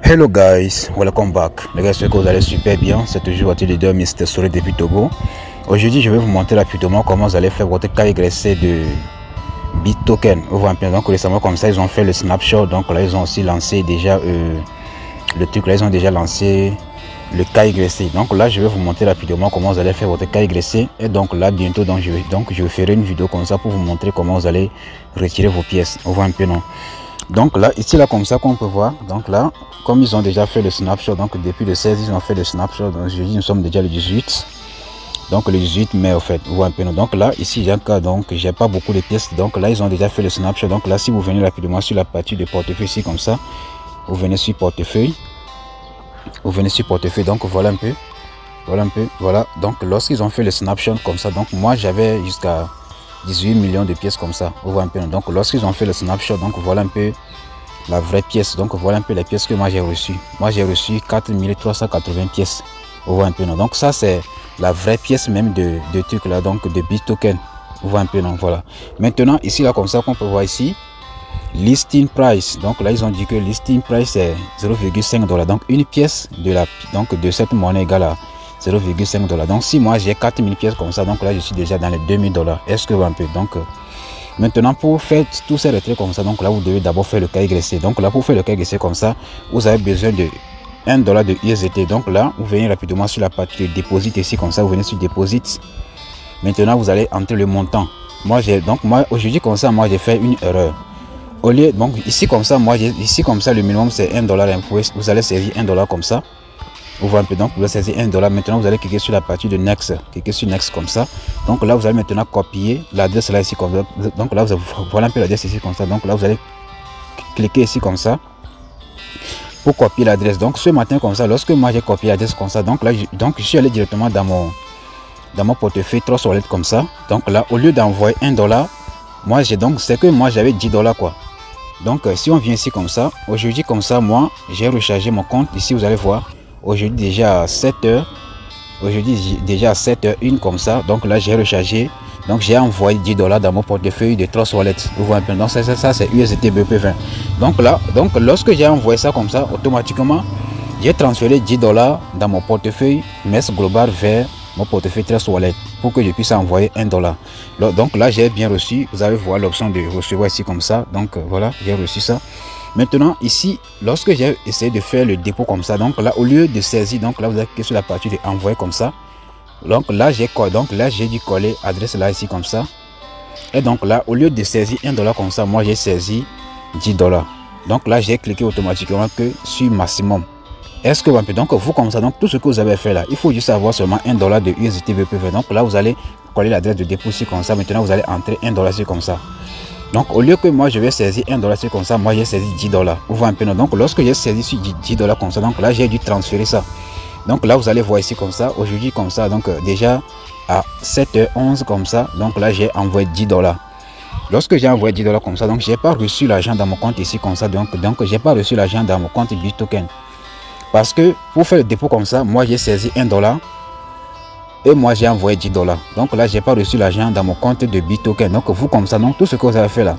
Hello guys, welcome back. Les gars, j'espère que vous allez super bien. C'est toujours votre leader Mr. Sori depuis Togo. Aujourd'hui, je vais vous montrer rapidement comment vous allez faire votre KYC de BitToken. Vous voyez un peu, donc récemment comme ça, ils ont fait le snapshot. Donc là, ils ont aussi lancé déjà le truc. Là, ils ont déjà lancé le KYC. Donc là, je vais vous montrer rapidement comment vous allez faire votre KYC. Et donc là, bientôt, je ferai une vidéo comme ça pour vous montrer comment vous allez retirer vos pièces. Vous voyez un peu, non? Donc là, ici, là, comme ça qu'on peut voir. Donc là, comme ils ont déjà fait le snapshot, donc depuis le 16, ils ont fait le snapshot. Donc jeudi, nous sommes déjà le 18. Donc le 18 mai, en fait, vous voyez un peu. Donc là, ici, j'ai un cas, donc j'ai pas beaucoup de pièces. Donc là, ils ont déjà fait le snapshot. Donc là, si vous venez rapidement sur la partie de portefeuille, ici, comme ça, vous venez sur portefeuille. Vous venez sur portefeuille, donc voilà un peu. Voilà un peu, voilà. Donc lorsqu'ils ont fait le snapshot comme ça, donc moi, j'avais jusqu'à 18 millions de pièces comme ça, vous voyez un peu. Donc lorsqu'ils ont fait le snapshot, donc voilà un peu la vraie pièce. Donc voilà un peu les pièces que moi j'ai reçues. Moi j'ai reçu 4380 pièces, vous voyez un peu, non? Donc ça c'est la vraie pièce même de truc là, donc de BitToken, vous voyez un peu, non? Voilà. Maintenant ici là comme ça qu'on peut voir ici listing price. Donc là ils ont dit que listing price est 0,5 $. Donc une pièce de cette monnaie égale à 0,5 $. Donc si moi j'ai 4000 pièces comme ça, donc là je suis déjà dans les 2000 $. Est-ce que vous un peu? Donc maintenant pour faire tous ces retraits comme ça, donc là vous devez d'abord faire le KYC. Donc là pour faire le KYC comme ça, vous avez besoin de 1 $ de USDT. Donc là vous venez rapidement sur la partie de deposit ici comme ça, vous venez sur deposit. Maintenant vous allez entrer le montant. Moi aujourd'hui comme ça, moi j'ai fait une erreur. Au lieu, donc ici comme ça, ici comme ça, le minimum c'est 1 $. Vous allez saisir 1 $ comme ça. Vous voyez un peu, donc vous allez saisir 1 $. Maintenant vous allez cliquer sur la partie de Next, cliquer sur Next comme ça. Donc là vous allez maintenant copier l'adresse là ici comme ça. Donc là voilà un peu l'adresse ici comme ça. Donc là vous allez cliquer ici comme ça pour copier l'adresse. Donc ce matin comme ça, lorsque moi j'ai copié l'adresse comme ça, donc là je suis allé directement dans mon portefeuille Trust Wallet comme ça. Donc là au lieu d'envoyer 1 $, moi j'ai donc c'est que moi j'avais 10 $ quoi. Donc si on vient ici comme ça, aujourd'hui comme ça, moi j'ai rechargé mon compte. Ici vous allez voir, aujourd'hui déjà à 7h, aujourd'hui déjà à 7h01 comme ça. Donc là j'ai rechargé, donc j'ai envoyé 10 $ dans mon portefeuille de Trust Wallet. Vous voyez un peu, donc ça c'est USDT BP20. Donc là, donc lorsque j'ai envoyé ça comme ça, automatiquement j'ai transféré 10 $ dans mon portefeuille MES Global vers mon portefeuille Trust Wallet pour que je puisse envoyer 1 $. Donc là j'ai bien reçu, vous allez voir l'option de recevoir ici comme ça. Donc voilà, j'ai reçu ça. Maintenant ici, lorsque j'ai essayé de faire le dépôt comme ça, donc là au lieu de saisir, donc là vous allez cliquer sur la partie de envoyer comme ça. Donc là j'ai dû coller adresse là ici comme ça. Et donc là au lieu de saisir 1 $ comme ça, moi j'ai saisi 10 $. Donc là j'ai cliqué automatiquement que sur maximum. Est-ce que donc vous comme ça, donc tout ce que vous avez fait là, il faut juste avoir seulement 1 $ de USDT BP20. Donc là vous allez coller l'adresse de dépôt ici comme ça. Maintenant vous allez entrer 1 $ ici comme ça. Donc au lieu que moi je vais saisir 1 $ ici comme ça, moi j'ai saisi 10 $. Vous voyez un peu, non? Donc lorsque j'ai saisi sur 10 $ comme ça, donc là j'ai dû transférer ça. Donc là vous allez voir ici comme ça, aujourd'hui comme ça, donc déjà à 7h11 comme ça, donc là j'ai envoyé 10 $. Lorsque j'ai envoyé 10 $ comme ça, donc j'ai pas reçu l'argent dans mon compte ici comme ça, donc j'ai pas reçu l'argent dans mon compte BitToken. Parce que pour faire le dépôt comme ça, moi j'ai saisi 1 $ et moi j'ai envoyé 10 $. Donc là j'ai pas reçu l'argent dans mon compte de BitToken. Donc vous comme ça, donc tout ce que vous avez fait là,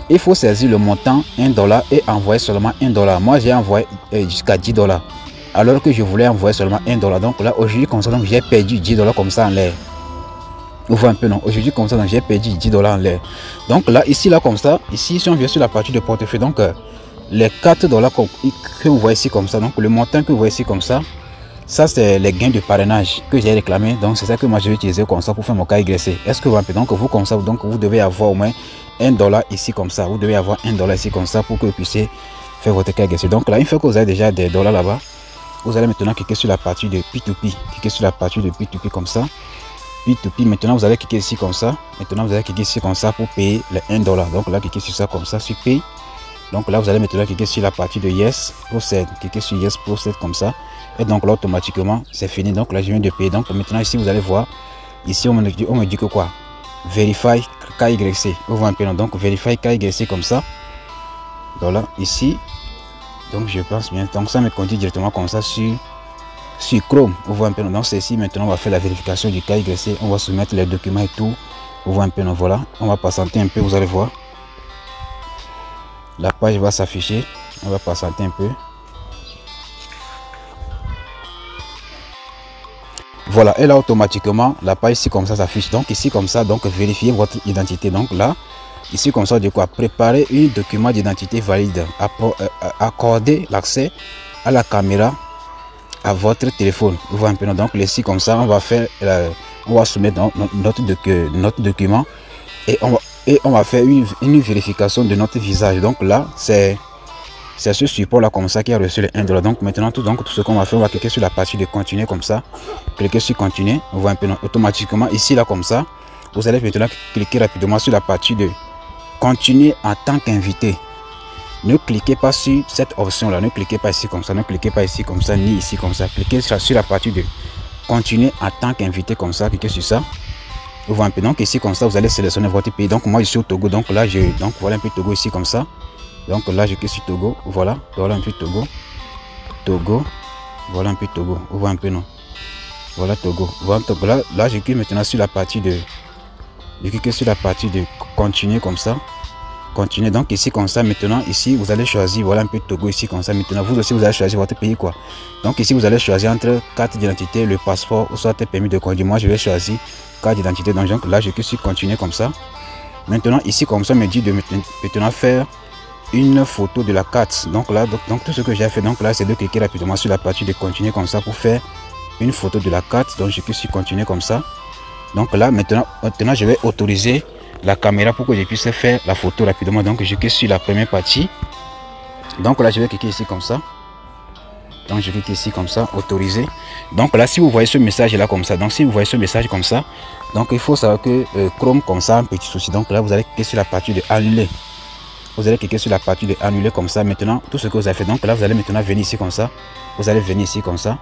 il faut saisir le montant 1 $ et envoyer seulement 1 $. Moi j'ai envoyé jusqu'à 10 $, alors que je voulais envoyer seulement 1 $. Donc là aujourd'hui comme ça, donc j'ai perdu 10 $ comme ça en l'air. Vous voyez un peu, non? Aujourd'hui comme ça, donc j'ai perdu 10 $ en l'air. Donc là ici là comme ça, ici si on vient sur la partie de portefeuille, donc les 4 $ que vous voyez ici comme ça, donc le montant que vous voyez ici comme ça c'est les gains de parrainage que j'ai réclamé. Donc c'est ça que moi je vais utiliser comme ça pour faire mon KYC. Est-ce que vous voyez? Donc vous comme ça, donc vous devez avoir au moins 1 $ ici comme ça. Vous devez avoir 1 $ ici comme ça pour que vous puissiez faire votre KYC. Donc là, une fois que vous avez déjà des dollars là-bas, vous allez maintenant cliquer sur la partie de P2P. Cliquez sur la partie de P2P comme ça. P2P, maintenant vous allez cliquer ici comme ça. Maintenant vous allez cliquer ici comme ça pour payer les 1 $. Donc là, cliquez sur ça comme ça, sur Pay. Donc là vous allez maintenant cliquer sur la partie de Yes Procède, cliquez sur Yes Procède comme ça, et donc là automatiquement c'est fini. Donc là je viens de payer. Donc maintenant ici vous allez voir, ici on me dit que quoi, Verify KYC. Vous voyez un peu, donc Verify KYC comme ça. Donc là ici, donc je pense bien, donc ça me conduit directement comme ça sur Chrome. Vous voyez un peu, donc c'est ici. Maintenant on va faire la vérification du KYC, on va soumettre les documents et tout. Vous voyez un peu, donc voilà, on va patienter un peu, vous allez voir. La page va s'afficher, on va patienter un peu. Voilà, et là automatiquement la page ici comme ça s'affiche. Donc ici comme ça, donc vérifiez votre identité. Donc là, ici comme ça, de quoi préparer un document d'identité valide, accorder l'accès à la caméra à votre téléphone. Vous voyez un peu. Donc ici comme ça, on va faire, on va soumettre notre document et on va faire une vérification de notre visage. Donc là, c'est ce support là comme ça qui a reçu les $1. Donc maintenant tout ce qu'on va faire, on va cliquer sur la partie de continuer comme ça, cliquer sur continuer. On voit un peu automatiquement ici là comme ça, vous allez maintenant cliquer rapidement sur la partie de continuer en tant qu'invité. Ne cliquez pas sur cette option là, ne cliquez pas ici comme ça, ne cliquez pas ici comme ça, ni ici comme ça. Cliquez sur la partie de continuer en tant qu'invité comme ça, cliquez sur ça. Vous voyez un peu. Donc ici comme ça, vous allez sélectionner votre pays. Donc moi je suis au Togo, donc là voilà un peu Togo ici comme ça. Donc là je clique sur Togo, voilà un peu Togo, voilà un peu Togo, vous voyez un peu non, voilà Togo, voilà Togo. Là je clique maintenant sur la partie de, continuer comme ça, continuer. Donc ici comme ça maintenant, ici vous allez choisir, voilà un peu Togo ici comme ça. Maintenant vous aussi vous allez choisir votre pays quoi. Donc ici vous allez choisir entre carte d'identité, le passeport ou soit permis de conduire. Moi je vais choisir carte d'identité. Donc là je clique sur continuer comme ça. Maintenant ici comme ça me dit de maintenant faire une photo de la carte. Donc là donc tout ce que j'ai fait donc là c'est de cliquer rapidement sur la partie de continuer comme ça pour faire une photo de la carte. Donc je clique sur continuer comme ça. Donc là maintenant je vais autoriser la caméra pour que je puisse faire la photo rapidement. Donc je clique sur la première partie. Donc là je vais cliquer ici comme ça. Donc je clique ici comme ça, autoriser. Donc là si vous voyez ce message là comme ça, donc si vous voyez ce message comme ça, donc il faut savoir que Chrome comme ça un petit souci. Donc là vous allez cliquer sur la partie de annuler. Vous allez cliquer sur la partie de annuler comme ça. Maintenant tout ce que vous avez fait, donc là vous allez maintenant venir ici comme ça, vous allez venir ici comme ça,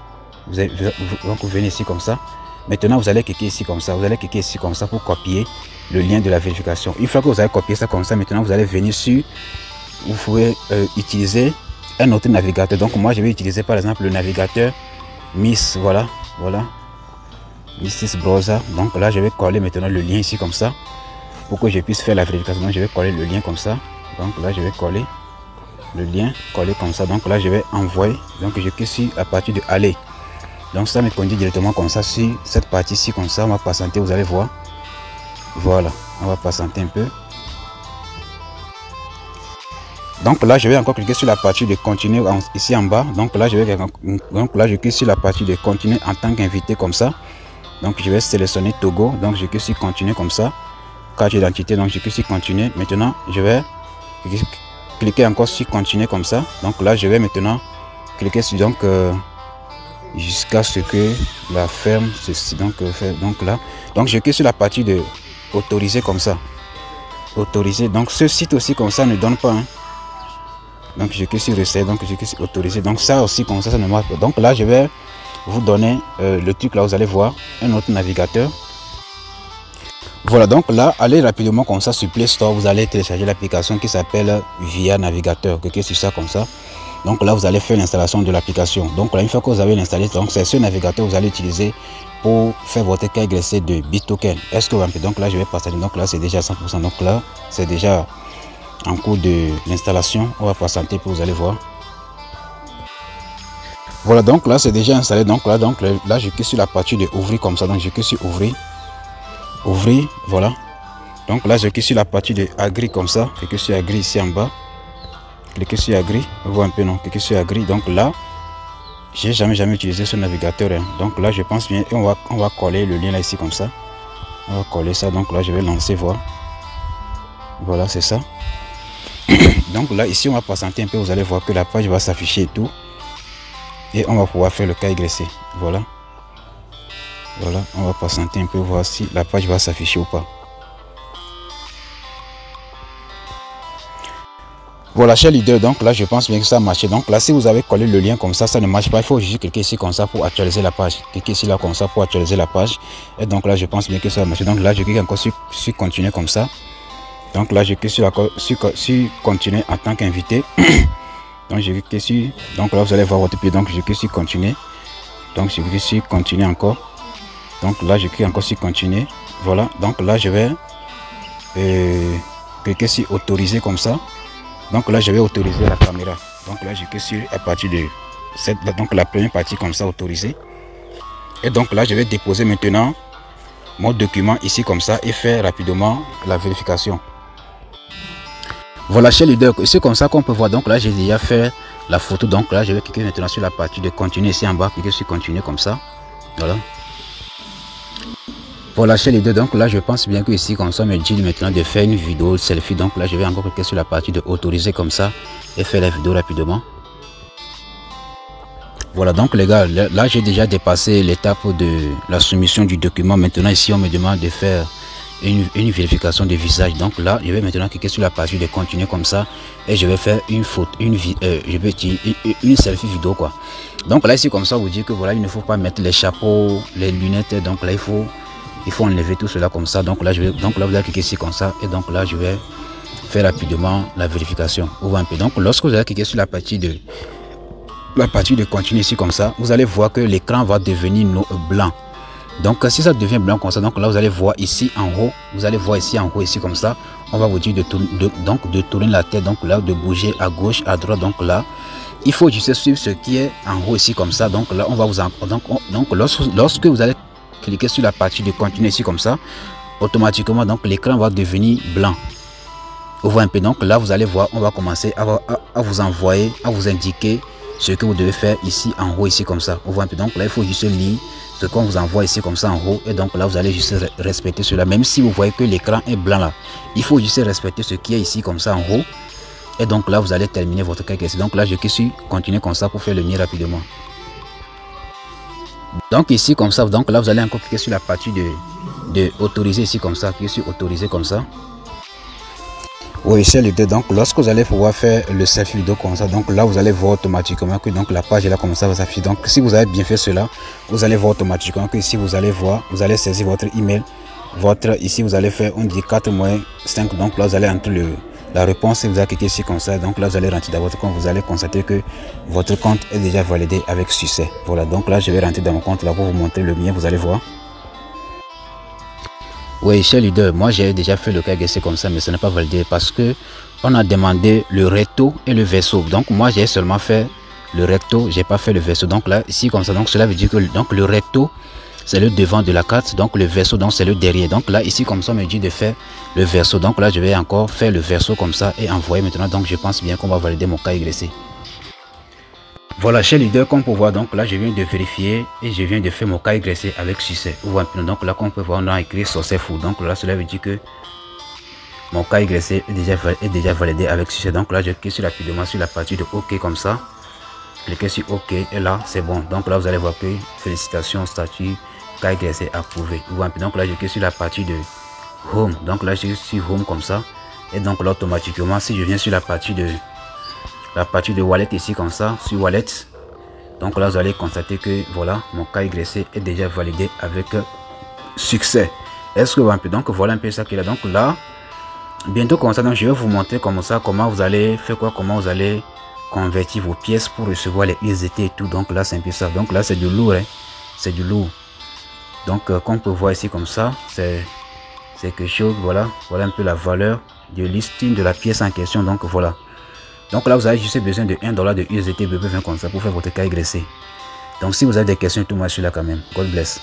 donc vous venez ici comme ça. Maintenant vous allez cliquer ici comme ça, vous allez cliquer ici comme ça pour copier le lien de la vérification. Une fois que vous avez copié ça comme ça, maintenant vous allez venir sur, vous pouvez utiliser un autre navigateur. Donc moi je vais utiliser par exemple le navigateur Miss, voilà Miss Browser. Donc là je vais coller maintenant le lien ici comme ça pour que je puisse faire la vérification. Donc je vais coller le lien comme ça. Donc là je vais coller le lien, coller comme ça. Donc là je vais envoyer. Donc je clique sur la partie de aller. Donc ça me conduit directement comme ça sur cette partie ci comme ça. On va patienter, vous allez voir. Voilà, on va patienter un peu. Donc là je vais encore cliquer sur la partie de continuer ici en bas. Donc là je clique sur la partie de continuer en tant qu'invité comme ça. Donc je vais sélectionner Togo. Donc je clique sur continuer comme ça, carte d'identité. Donc je clique sur continuer. Maintenant je vais cliquer encore sur continuer comme ça. Donc là je vais maintenant cliquer sur donc jusqu'à ce que la ferme ceci. Donc là donc je clique sur la partie de autoriser comme ça, autoriser. Donc ce site aussi comme ça ne donne pas hein. Donc je clique sur reset, donc je clique sur autoriser. Donc ça aussi comme ça ne marche pas. Donc là je vais vous donner le truc là, vous allez voir un autre navigateur. Voilà, donc là allez rapidement comme ça sur Play Store, vous allez télécharger l'application qui s'appelle Via Navigateur. Cliquez sur ça comme ça. Donc là vous allez faire l'installation de l'application. Donc là une fois que vous avez l'installé, donc c'est ce navigateur que vous allez utiliser pour faire votre KYC de BitToken. Est-ce que vous avez, donc là je vais passer, donc là c'est déjà 100%, donc là c'est déjà en cours de l'installation. On va patienter pour vous allez voir. Voilà, donc là c'est déjà installé. Donc là je clique sur la partie de ouvrir comme ça. Donc je clique sur ouvrir, voilà. Donc là je clique sur la partie de agree comme ça. Cliquez sur agree ici en bas, cliquez sur agree, vous voyez un peu non, cliquez sur agree. Donc là j'ai jamais utilisé ce navigateur hein. Donc là je pense bien et on va coller le lien là ici comme ça. On va coller ça. Donc là je vais lancer voir. Voilà, c'est ça. Donc là ici on va patienter un peu, vous allez voir que la page va s'afficher et tout, et on va pouvoir faire le KYC. Voilà, on va patienter un peu, voir si la page va s'afficher ou pas. Voilà, cher leader, donc là je pense bien que ça marche. Donc là si vous avez collé le lien comme ça, ça ne marche pas. Il faut juste cliquer ici comme ça pour actualiser la page. Cliquez ici là comme ça pour actualiser la page. Et donc là je pense bien que ça marche. Donc là je clique encore sur continuer comme ça. Donc là je clique sur continuer en tant qu'invité. Donc je clique sur, donc là vous allez voir votre pied. Donc je clique sur continuer. Donc je clique sur continuer encore. Donc là je clique encore sur continuer. Voilà, donc là je vais cliquer sur autoriser comme ça. Donc là je vais autoriser la caméra. Donc là je clique sur à partir de cette, donc la première partie comme ça, autoriser. Et donc là, je vais déposer maintenant mon document ici comme ça et faire rapidement la vérification. Voilà, chez leader, c'est comme ça qu'on peut voir. Donc là, j'ai déjà fait la photo. Donc là, je vais cliquer maintenant sur la partie de continuer ici en bas, cliquer sur continuer comme ça. Voilà. Voilà, chez leader, donc là, je pense bien que ici, comme ça, me dit maintenant de faire une vidéo selfie. Donc là, je vais encore cliquer sur la partie de autoriser comme ça et faire la vidéo rapidement. Voilà, donc les gars, là j'ai déjà dépassé l'étape de la soumission du document. Maintenant ici on me demande de faire une vérification de visage. Donc là je vais maintenant cliquer sur la partie de continuer comme ça et je vais faire une photo, une selfie vidéo quoi. Donc là ici comme ça vous dit que voilà, il ne faut pas mettre les chapeaux, les lunettes. Donc là il faut enlever tout cela comme ça. Donc là vous allez cliquer ici comme ça et donc là je vais faire rapidement la vérification. Ouvre un peu. Donc lorsque vous allez cliquer sur la partie de continuer ici comme ça, vous allez voir que l'écran va devenir blanc. Donc si ça devient blanc comme ça, donc là vous allez voir ici en haut, vous allez voir ici en haut, ici comme ça, on va vous dire de tourner la tête, donc là de bouger à gauche, à droite. Donc là il faut juste suivre ce qui est en haut ici comme ça. Donc là on va vous donc lorsque vous allez cliquer sur la partie de continuer ici comme ça, automatiquement donc l'écran va devenir blanc. Vous voyez un peu. Donc là vous allez voir, on va commencer à vous envoyer, à vous indiquer ce que vous devez faire ici en haut, ici comme ça. Vous voyez un peu. Donc là il faut juste lire ce qu'on vous envoie ici comme ça en haut, et donc là vous allez juste respecter cela. Même si vous voyez que l'écran est blanc là, il faut juste respecter ce qui est ici comme ça en haut, et donc là vous allez terminer votre cas. Donc là je clique sur continuer comme ça pour faire le mien rapidement. Donc ici comme ça, donc là vous allez encore cliquer sur la partie de autoriser ici comme ça, cliquer sur autoriser comme ça. Oui, c'est le deux. Donc lorsque vous allez pouvoir faire le selfie vidéo comme ça, donc là vous allez voir automatiquement que donc la page est là comme ça va s'afficher. Donc si vous avez bien fait cela, vous allez voir automatiquement que ici vous allez voir, vous allez saisir votre email, ici vous allez faire on dit 4-5. Donc là vous allez entrer la réponse et vous allez cliquer ici comme ça. Donc là vous allez rentrer dans votre compte, vous allez constater que votre compte est déjà validé avec succès. Voilà, donc là je vais rentrer dans mon compte là pour vous montrer le mien, vous allez voir. Oui, cher leader, moi j'ai déjà fait le KYC comme ça, mais ce n'est pas validé parce que on a demandé le recto et le verso. Donc moi j'ai seulement fait le recto, j'ai pas fait le verso. Donc là ici comme ça, donc cela veut dire que donc le recto c'est le devant de la carte, donc le verso donc c'est le derrière. Donc là ici comme ça on me dit de faire le verso. Donc là je vais encore faire le verso comme ça et envoyer maintenant. Donc je pense bien qu'on va valider mon KYC. Voilà, chez leader, comme on peut voir, donc là je viens de vérifier et je viens de faire mon KYC avec succès. Donc là comme on peut voir, on a écrit successful. Donc là cela veut dire que mon KYC est déjà validé avec succès. Donc là je clique rapidement sur la partie de OK comme ça. Cliquez sur OK et là c'est bon. Donc là vous allez voir que félicitations, statut KYC approuvé. Donc là je clique sur la partie de Home. Donc là je suis sur Home comme ça. Et donc là automatiquement si je viens sur la partie de wallet ici comme ça, sur wallet, donc là vous allez constater que voilà, mon KYC est déjà validé avec succès. Est-ce que vous un peu, donc voilà un peu ça qu'il a. Donc là bientôt comme ça, donc je vais vous montrer comme ça comment vous allez faire quoi, comment vous allez convertir vos pièces pour recevoir les USDT et tout. Donc là c'est un peu ça. Donc là c'est du lourd, hein. C'est du lourd. Donc comme on peut voir ici comme ça, c'est quelque chose. Voilà un peu la valeur de listing de la pièce en question. Donc voilà. Donc là vous avez juste besoin de $1 de USDT BB20 comme ça pour faire votre KYC. Donc si vous avez des questions, tout moi je suis là quand même. God bless.